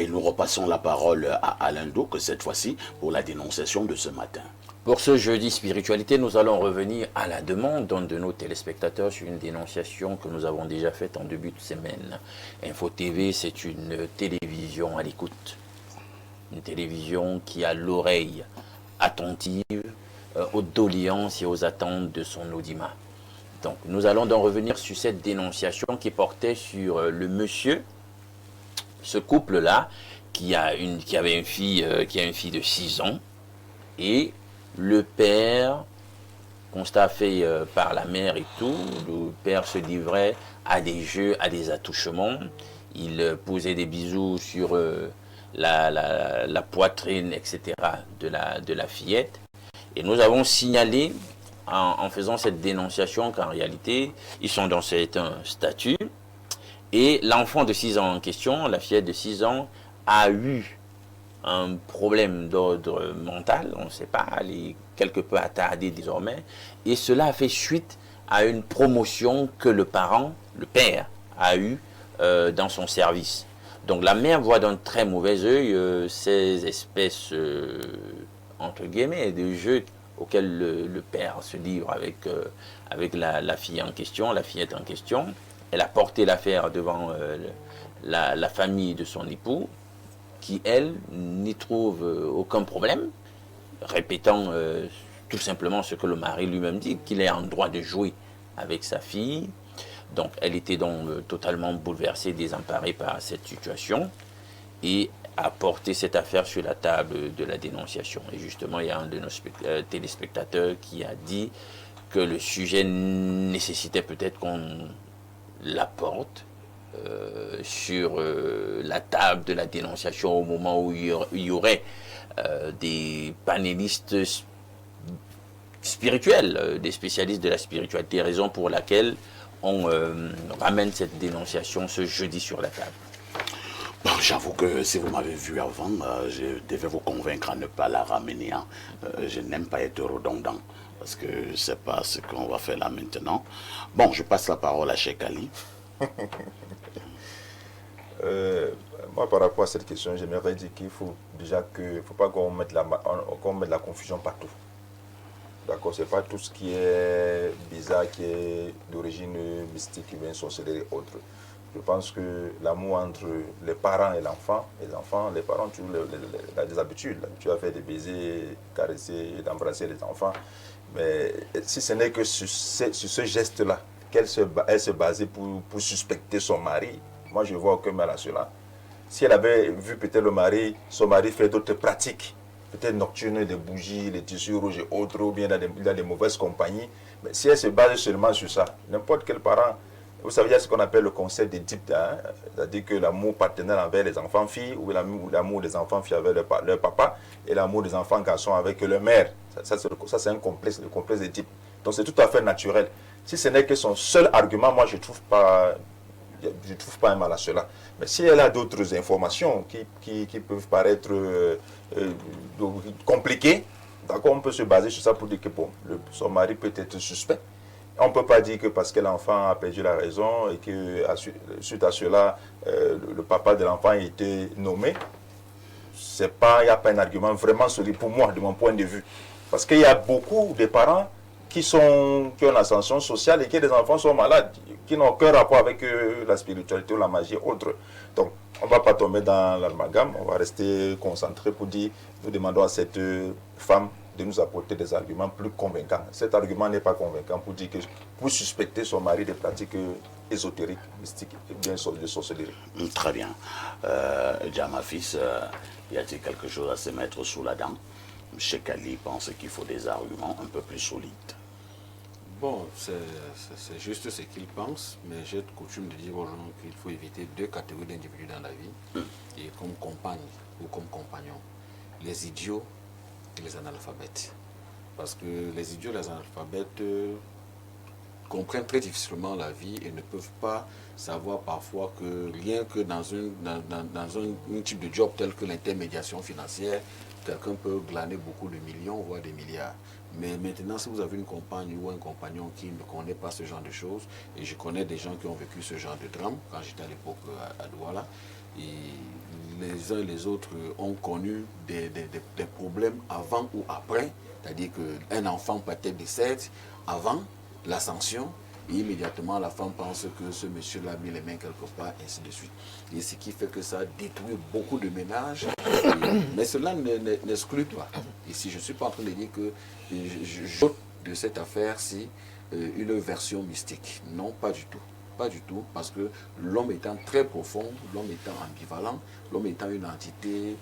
Et nous repassons la parole à Alain Douk, cette fois-ci, pour la dénonciation de ce matin. Pour ce jeudi spiritualité, nous allons revenir à la demande d'un de nos téléspectateurs sur une dénonciation que nous avons déjà faite en début de semaine. Info TV, c'est une télévision à l'écoute. Une télévision qui a l'oreille attentive aux doléances et aux attentes de son audimat. Donc, nous allons donc revenir sur cette dénonciation qui portait sur le monsieur, ce couple-là, qui a une fille de 6 ans, et le père, constat fait par la mère et tout, le père se livrait à des jeux, à des attouchements. Il posait des bisous sur la poitrine, etc. de la fillette. Et nous avons signalé, en faisant cette dénonciation, qu'en réalité, ils sont dans un statut. Et l'enfant de 6 ans en question, la fillette de 6 ans, a eu un problème d'ordre mental, on ne sait pas, elle est quelque peu attardée désormais, et cela a fait suite à une promotion que le père, a eue dans son service. Donc la mère voit d'un très mauvais œil ces espèces, entre guillemets, de jeux auxquels le père se livre avec la fille en question, la fillette en question. Elle a porté l'affaire devant la famille de son époux, qui, elle, n'y trouve aucun problème, répétant tout simplement ce que le mari lui-même dit, qu'il est en droit de jouer avec sa fille. Donc, elle était donc totalement bouleversée, désemparée par cette situation, et a porté cette affaire sur la table de la dénonciation. Et justement, il y a un de nos téléspectateurs qui a dit que le sujet nécessitait peut-être qu'on l'apporte sur la table de la dénonciation au moment où il y aurait des panélistes spirituels, des spécialistes de la spiritualité, raison pour laquelle on ramène cette dénonciation ce jeudi sur la table. Bon, j'avoue que si vous m'avez vu avant, je devais vous convaincre à ne pas la ramener. Hein. Je n'aime pas être redondant, parce que je ne sais pas ce qu'on va faire là maintenant. Bon, je passe la parole à Cheikh Ali. Moi, par rapport à cette question, j'aimerais dire qu'il faut déjà faut pas qu'on mette la confusion partout. D'accord, c'est pas tout ce qui est bizarre, qui est d'origine mystique, qui vient sorcellerie et autres. Je pense que l'amour entre les parents et l'enfant, les parents ont toujours des habitudes. Tu as fait des baisers, caresser, d'embrasser les enfants. Mais si ce n'est que sur ce geste-là, elle se basait pour suspecter son mari, moi je ne vois aucun mal à cela. Si elle avait vu peut-être son mari faire d'autres pratiques, peut-être nocturnes, des bougies, les tissus rouges et autres, ou bien il a des mauvaises compagnies, mais si elle se base seulement sur ça, n'importe quel parent, vous savez, il y a ce qu'on appelle le concept des types, hein, c'est-à-dire que l'amour paternel envers les enfants filles, ou l'amour des enfants filles avec leur papa, et l'amour des enfants garçons avec leur mère. Ça c'est un complexe, le complexe des types. Donc c'est tout à fait naturel. Si ce n'est que son seul argument, moi je ne trouve pas un mal à cela. Mais si elle a d'autres informations qui peuvent paraître compliquées, d'accord, on peut se baser sur ça pour dire que bon, son mari peut être suspect. On ne peut pas dire que parce que l'enfant a perdu la raison et que suite à cela, le papa de l'enfant a été nommé. Il n'y a pas un argument vraiment solide pour moi, de mon point de vue. Parce qu'il y a beaucoup de parents qui ont une ascension sociale et que les enfants sont malades, qui n'ont aucun rapport avec la spiritualité ou la magie ou autre. Donc, on ne va pas tomber dans l'amalgame, on va rester concentré pour dire, nous demandons à cette femme de nous apporter des arguments plus convaincants. Cet argument n'est pas convaincant pour dire que, pour suspecter son mari des pratiques ésotériques, mystiques et bien de sorcellerie. Très bien. Déjà, ma fils, y a-t-il quelque chose à se mettre sous la dent? Cheikh Ali pense qu'il faut des arguments un peu plus solides. Bon, c'est juste ce qu'il pense, mais j'ai coutume de dire aux gens qu'il faut éviter 2 catégories d'individus dans la vie, et comme compagne ou comme compagnon, les idiots et les analphabètes. Parce que les idiots et les analphabètes comprennent très difficilement la vie et ne peuvent pas savoir parfois que rien que dans un type de job tel que l'intermédiation financière, quelqu'un peut glaner beaucoup de millions, voire des milliards. Mais maintenant, si vous avez une compagne ou un compagnon qui ne connaît pas ce genre de choses, et je connais des gens qui ont vécu ce genre de drame, quand j'étais à l'époque à Douala, et les uns et les autres ont connu des problèmes avant ou après. C'est-à-dire qu'un enfant peut-être décède avant l'ascension. Et immédiatement, la femme pense que ce monsieur-là a mis les mains quelque part, et ainsi de suite. Et ce qui fait que ça détruit beaucoup de ménages. Mais cela n'exclut pas. Ici, je ne suis pas en train de dire que je de cette affaire-ci une version mystique. Non, pas du tout. Pas du tout, parce que l'homme étant très profond, l'homme étant ambivalent, l'homme étant une entité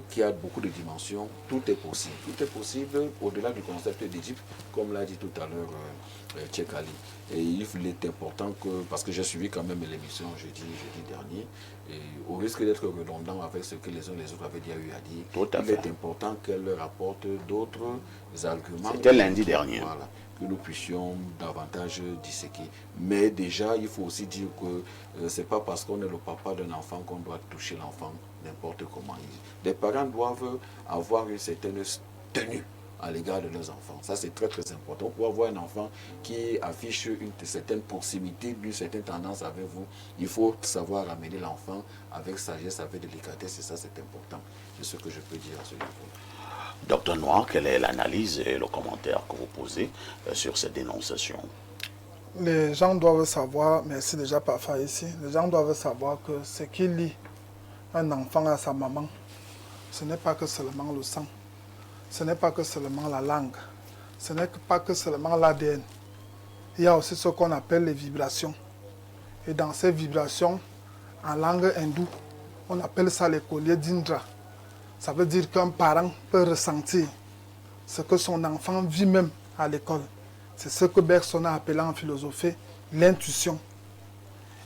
qui a beaucoup de dimensions, tout est possible. Tout est possible au-delà du concept d'Égypte, comme l'a dit tout à l'heure Tchekali. Et il est important que, parce que j'ai suivi quand même l'émission jeudi dernier, et au risque d'être redondant avec ce que les uns et les autres avaient déjà eu à dire, il est important qu'elle leur apporte d'autres arguments. C'était lundi dernier. Voilà, que nous puissions davantage disséquer. Mais déjà, il faut aussi dire que ce n'est pas parce qu'on est le papa d'un enfant qu'on doit toucher l'enfant n'importe comment. Les parents doivent avoir une certaine tenue à l'égard de leurs enfants. Ça, c'est très très important. Pour avoir un enfant qui affiche une certaine proximité, une certaine tendance avec vous, il faut savoir amener l'enfant avec sagesse, avec délicatesse, et ça, c'est important. C'est ce que je peux dire à ce niveau. Docteur Noir, quelle est l'analyse et le commentaire que vous posez sur cette dénonciation? Les gens doivent savoir, merci déjà parfois ici, les gens doivent savoir que ce qui lie un enfant à sa maman, ce n'est pas que seulement le sang, ce n'est pas que seulement la langue, ce n'est pas que seulement l'ADN. Il y a aussi ce qu'on appelle les vibrations. Et dans ces vibrations, en langue hindoue, on appelle ça les colliers d'Indra. Ça veut dire qu'un parent peut ressentir ce que son enfant vit même à l'école. C'est ce que Bergson a appelé en philosophie l'intuition.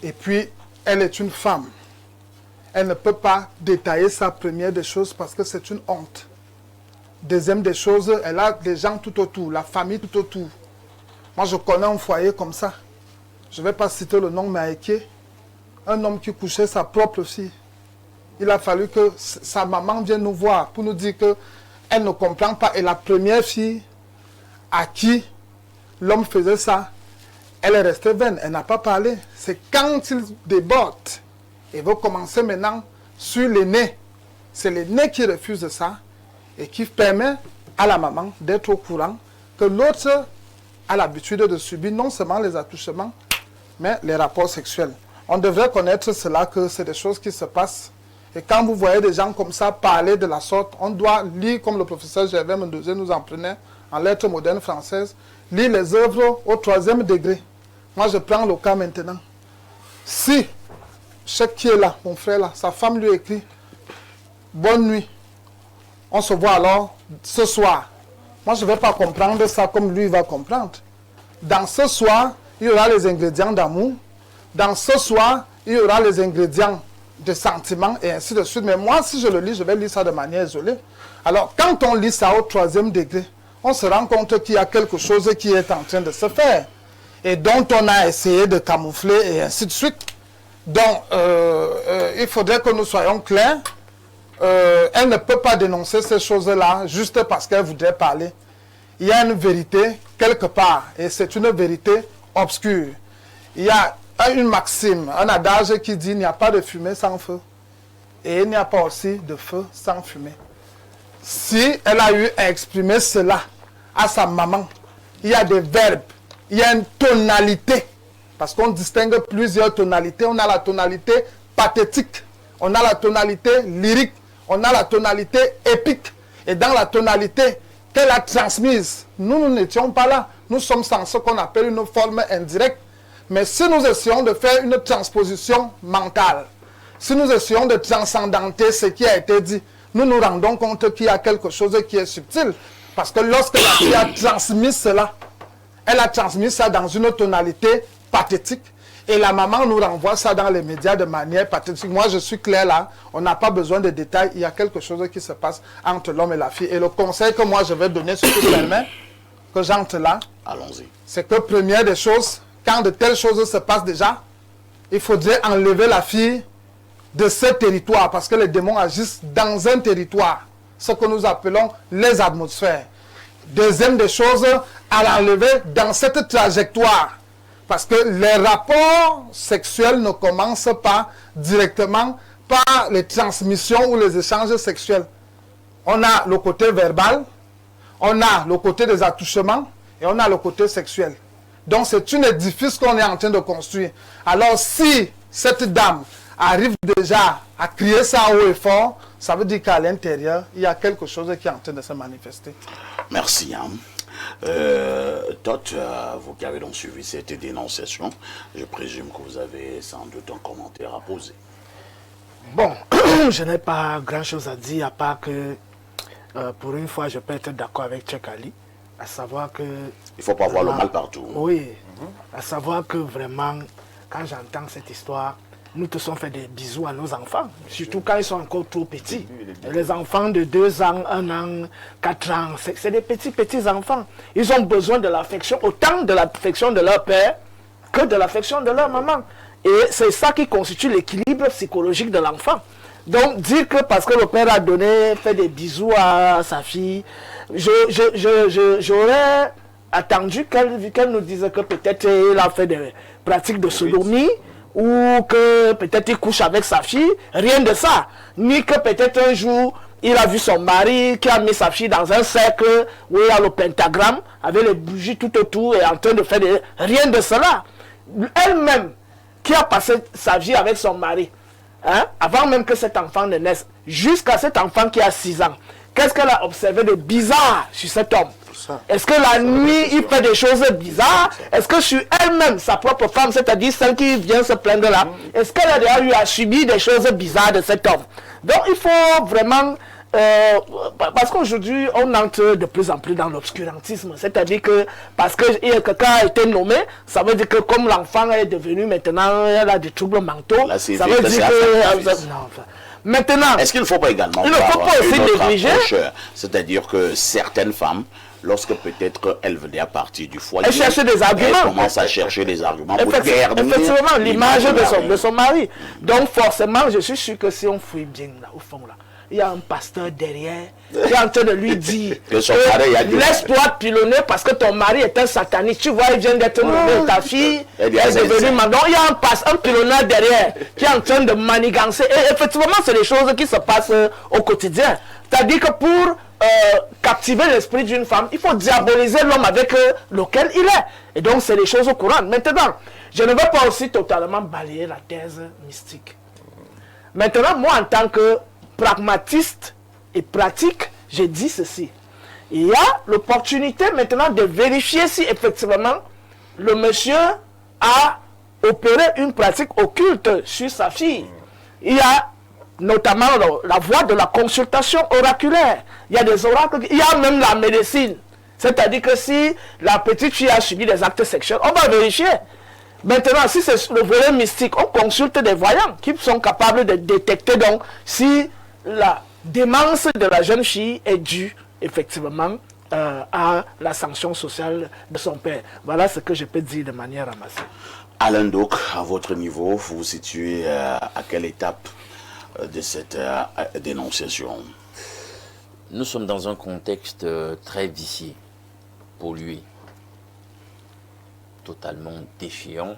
Et puis, elle est une femme. Elle ne peut pas détailler sa première des choses parce que c'est une honte. Deuxième des choses, elle a des gens tout autour, la famille tout autour. Moi, je connais un foyer comme ça. Je ne vais pas citer le nom, mais à Eke, un homme qui couchait sa propre fille. Il a fallu que sa maman vienne nous voir pour nous dire qu'elle ne comprend pas. Et la première fille à qui l'homme faisait ça, elle est restée vaine, elle n'a pas parlé. C'est quand il déborde et veut commencer maintenant sur l'aîné. C'est l'aîné qui refuse ça et qui permet à la maman d'être au courant que l'autre a l'habitude de subir non seulement les attouchements, mais les rapports sexuels. On devrait connaître cela, que c'est des choses qui se passent. Et quand vous voyez des gens comme ça parler de la sorte, on doit lire, comme le professeur Gervais Mendozé nous en prenait en lettres modernes françaises, lire les œuvres au 3e degré. Moi, je prends le cas maintenant. Si, Cheikh qui est là, mon frère là, sa femme lui écrit « Bonne nuit, on se voit alors ce soir ». Moi, je ne vais pas comprendre ça comme lui va comprendre. Dans ce soir, il y aura les ingrédients d'amour. Dans ce soir, il y aura les ingrédients de sentiments et ainsi de suite. Mais moi, si je le lis, je vais lire ça de manière isolée. Alors, quand on lit ça au 3e degré, on se rend compte qu'il y a quelque chose qui est en train de se faire et dont on a essayé de camoufler et ainsi de suite. Donc, il faudrait que nous soyons clairs. Elle ne peut pas dénoncer ces choses-là juste parce qu'elle voudrait parler. Il y a une vérité quelque part et c'est une vérité obscure. Il y a une maxime, un adage qui dit « il n'y a pas de fumée sans feu » et il n'y a pas aussi de feu sans fumée. Si elle a eu à exprimer cela à sa maman, il y a des verbes, il y a une tonalité, parce qu'on distingue plusieurs tonalités. On a la tonalité pathétique, on a la tonalité lyrique, on a la tonalité épique. Et dans la tonalité qu'elle a transmise, nous n'étions pas là. Nous sommes dans ce qu'on appelle une forme indirecte. Mais si nous essayons de faire une transposition mentale, si nous essayons de transcendenter ce qui a été dit, nous nous rendons compte qu'il y a quelque chose qui est subtil. Parce que lorsque la fille a transmis cela, elle a transmis ça dans une tonalité pathétique. Et la maman nous renvoie ça dans les médias de manière pathétique. Moi, je suis clair là, on n'a pas besoin de détails. Il y a quelque chose qui se passe entre l'homme et la fille. Et le conseil que moi je vais donner, ce qui permet que j'entre là, allons-y, c'est que première des choses, quand de telles choses se passent déjà, il faudrait enlever la fille de ce territoire, parce que les démons agissent dans un territoire, ce que nous appelons les atmosphères. Deuxième des choses, à l'enlever dans cette trajectoire, parce que les rapports sexuels ne commencent pas directement pas les transmissions ou les échanges sexuels. On a le côté verbal, on a le côté des attouchements et on a le côté sexuel. Donc c'est un édifice qu'on est en train de construire. Alors si cette dame arrive déjà à crier ça haut et fort, ça veut dire qu'à l'intérieur, il y a quelque chose qui est en train de se manifester. Merci. Todd, vous qui avez donc suivi cette dénonciation, je présume que vous avez sans doute un commentaire à poser. Bon, je n'ai pas grand-chose à dire, à part que pour une fois, je peux être d'accord avec Cheikh Ali, à savoir que... Il ne faut pas voir le mal partout. Oui, à savoir que vraiment, quand j'entends cette histoire, nous tous on fait des bisous à nos enfants, surtout quand ils sont encore trop petits. Les enfants de 2 ans, 1 an, 4 ans, c'est des petits enfants. Ils ont besoin de l'affection, autant de l'affection de leur père que de l'affection de leur maman. Et c'est ça qui constitue l'équilibre psychologique de l'enfant. Donc dire que parce que le père a donné, fait des bisous à sa fille, j'aurais attendu qu'elle nous dise que peut-être il a fait des pratiques de sodomie, ou que peut-être il couche avec sa fille, rien de ça. Ni que peut-être un jour, il a vu son mari qui a mis sa fille dans un cercle où il y a le pentagramme, avec les bougies tout autour et en train de faire des... Rien de cela. Elle-même, qui a passé sa vie avec son mari, hein, avant même que cet enfant ne naisse, jusqu'à cet enfant qui a 6 ans, qu'est-ce qu'elle a observé de bizarre sur cet homme? Est-ce que la nuit, il fait des choses bizarres? Est-ce que sur elle-même, sa propre femme, c'est-à-dire celle qui vient se plaindre là, est-ce qu'elle a déjà eu à subir des choses bizarres de cet homme? Donc il faut vraiment... parce qu'aujourd'hui, on entre de plus en plus dans l'obscurantisme. C'est-à-dire que parce que quelqu'un a été nommé, ça veut dire que comme l'enfant est devenu maintenant, elle a des troubles mentaux, Là, ça veut dire que... Non, maintenant... Est-ce qu'il ne faut pas également il ne faut pas aussi négliger... C'est-à-dire que certaines femmes, lorsque peut-être elles venaient à partir du foyer, elles cherchent des arguments. Elles commencent à chercher des arguments pour effectivement, l'image de son mari. Donc forcément, je suis sûr que si on fouille bien là, au fond là, il y a un pasteur derrière qui est en train de lui dire laisse-toi pilonner parce que ton mari est un sataniste. Tu vois, il vient d'être nommé, ta fille est devenue mandon. Il y a un pilonneur derrière qui est en train de manigancer. Et effectivement, c'est des choses qui se passent au quotidien. C'est-à-dire que pour captiver l'esprit d'une femme, il faut diaboliser l'homme avec lequel il est. Et donc, c'est des choses courantes. Maintenant, je ne veux pas aussi totalement balayer la thèse mystique. Maintenant, moi, en tant que pragmatiste et pratique, je dis ceci. Il y a l'opportunité maintenant de vérifier si effectivement le monsieur a opéré une pratique occulte sur sa fille. Il y a notamment la voie de la consultation oraculaire. Il y a des oracles, il y a même la médecine. C'est-à-dire que si la petite fille a subi des actes sexuels, on va vérifier. Maintenant, si c'est le volet mystique, on consulte des voyants qui sont capables de détecter donc si la démence de la jeune fille est due effectivement à la sanction sociale de son père. Voilà ce que je peux dire de manière ramassée. Alain Doc, à votre niveau, vous vous situez à quelle étape de cette dénonciation? Nous sommes dans un contexte très vicié, pollué, totalement défiant,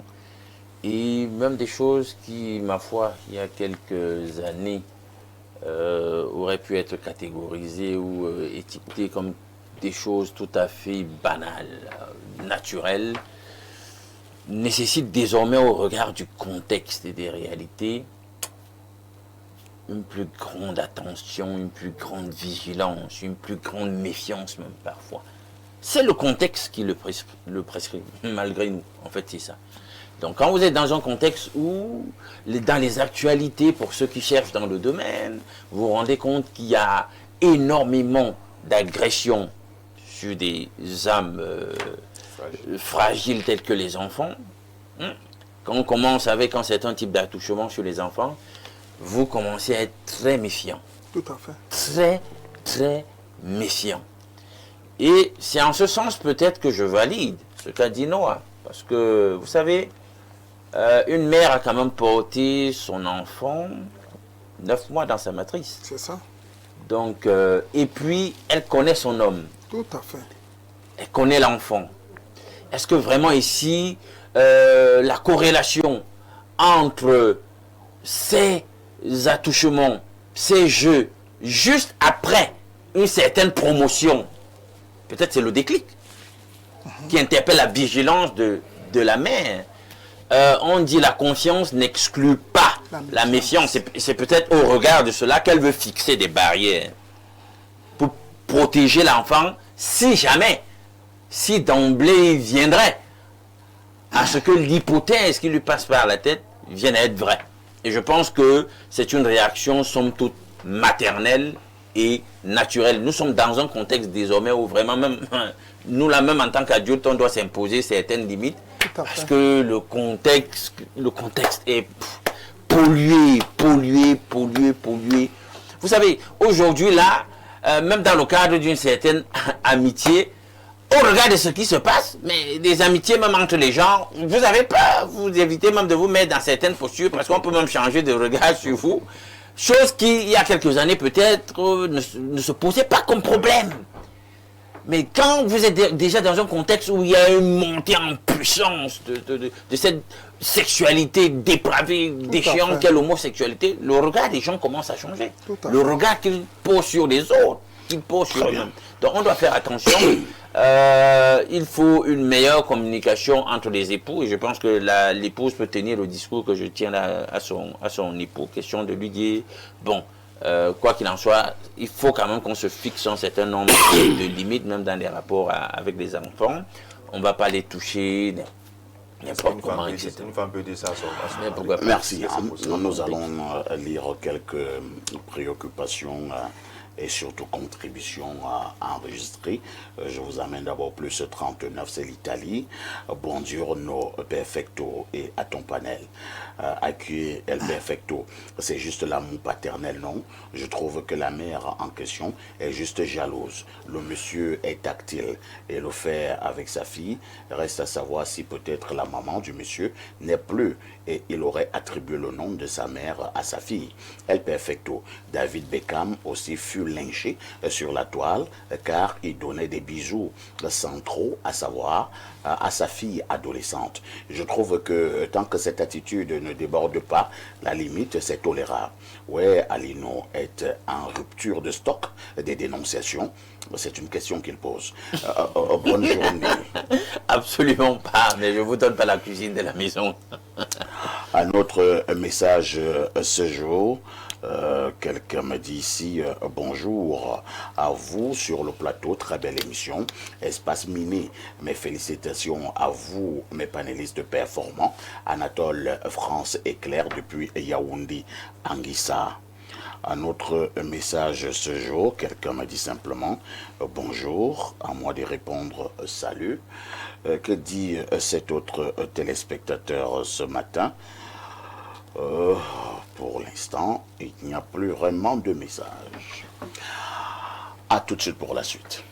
et même des choses qui, ma foi, il y a quelques années, auraient pu être catégorisées ou étiquetées comme des choses tout à fait banales, naturelles, nécessitent désormais, au regard du contexte et des réalités, une plus grande attention, une plus grande vigilance, une plus grande méfiance même parfois. C'est le contexte qui le prescrit, malgré nous. En fait, c'est ça. Donc, quand vous êtes dans un contexte où, dans les actualités, pour ceux qui cherchent dans le domaine, vous vous rendez compte qu'il y a énormément d'agressions sur des âmes fragiles telles que les enfants. Quand on commence avec un certain type d'attouchement sur les enfants, vous commencez à être très méfiant. Tout à fait. Très, très méfiant. Et c'est en ce sens peut-être que je valide ce qu'a dit Noah. Parce que, vous savez, une mère a quand même porté son enfant 9 mois dans sa matrice. C'est ça. Donc, et puis, elle connaît son homme. Tout à fait. Elle connaît l'enfant. Est-ce que vraiment ici, la corrélation entre ces attouchements, ces jeux, juste après une certaine promotion, peut-être c'est le déclic qui interpelle la vigilance de la mère. On dit la confiance n'exclut pas la méfiance. C'est peut-être au regard de cela qu'elle veut fixer des barrières pour protéger l'enfant si jamais, si d'emblée il viendrait à ce que l'hypothèse qui lui passe par la tête vienne à être vraie. Et je pense que c'est une réaction somme toute maternelle et naturelle. Nous sommes dans un contexte désormais où vraiment même nous là même en tant qu'adultes on doit s'imposer certaines limites parce que le contexte est pollué. Vous savez, aujourd'hui là, même dans le cadre d'une certaine amitié, au regard de ce qui se passe, mais des amitiés même entre les gens, vous avez peur, vous évitez même de vous mettre dans certaines postures parce qu'on peut même changer de regard sur vous. Chose qui, il y a quelques années peut-être, ne se posait pas comme problème. Mais quand vous êtes déjà dans un contexte où il y a une montée en puissance de cette sexualité dépravée, déchéante qu'est l'homosexualité, le regard des gens commence à changer. Le regard qu'ils posent sur les autres, qu'ils posent sur eux-mêmes. Donc on doit faire attention. Il faut une meilleure communication entre les époux et je pense que l'épouse peut tenir le discours que je tiens là à son époux. Question de lui dire, bon, quoi qu'il en soit, il faut quand même qu'on se fixe un certain nombre de limites, même dans les rapports avec les enfants. On ne va pas les toucher n'importe comment, etc. Merci. Nous allons lire quelques préoccupations et surtout contributions à enregistrer. Je vous amène d'abord plus 39, c'est l'Italie. Buongiorno perfecto et à ton panel. Accueillir el perfecto, c'est juste l'amour paternel, non? Je trouve que la mère en question est juste jalouse. Le monsieur est tactile et le fait avec sa fille. Reste à savoir si peut-être la maman du monsieur n'est plus et il aurait attribué le nom de sa mère à sa fille. El perfecto, David Beckham aussi fut lynché sur la toile car il donnait des bisous sans trop, à savoir à sa fille adolescente. Je trouve que tant que cette attitude ne déborde pas, la limite c'est tolérable. Ouais, Alino est en rupture de stock des dénonciations. C'est une question qu'il pose. Bonne journée. Absolument pas, mais je ne vous donne pas la cuisine de la maison. Un autre message ce jour. Quelqu'un me dit ici bonjour à vous sur le plateau, très belle émission, espace miné, mes félicitations à vous mes panélistes performants, Anatole France Éclair depuis Yaoundé, Anguissa. Un autre message ce jour, quelqu'un m'a dit simplement bonjour, à moi de répondre salut. Que dit cet autre téléspectateur ce matin? Pour l'instant, il n'y a plus vraiment de message. À tout de suite pour la suite.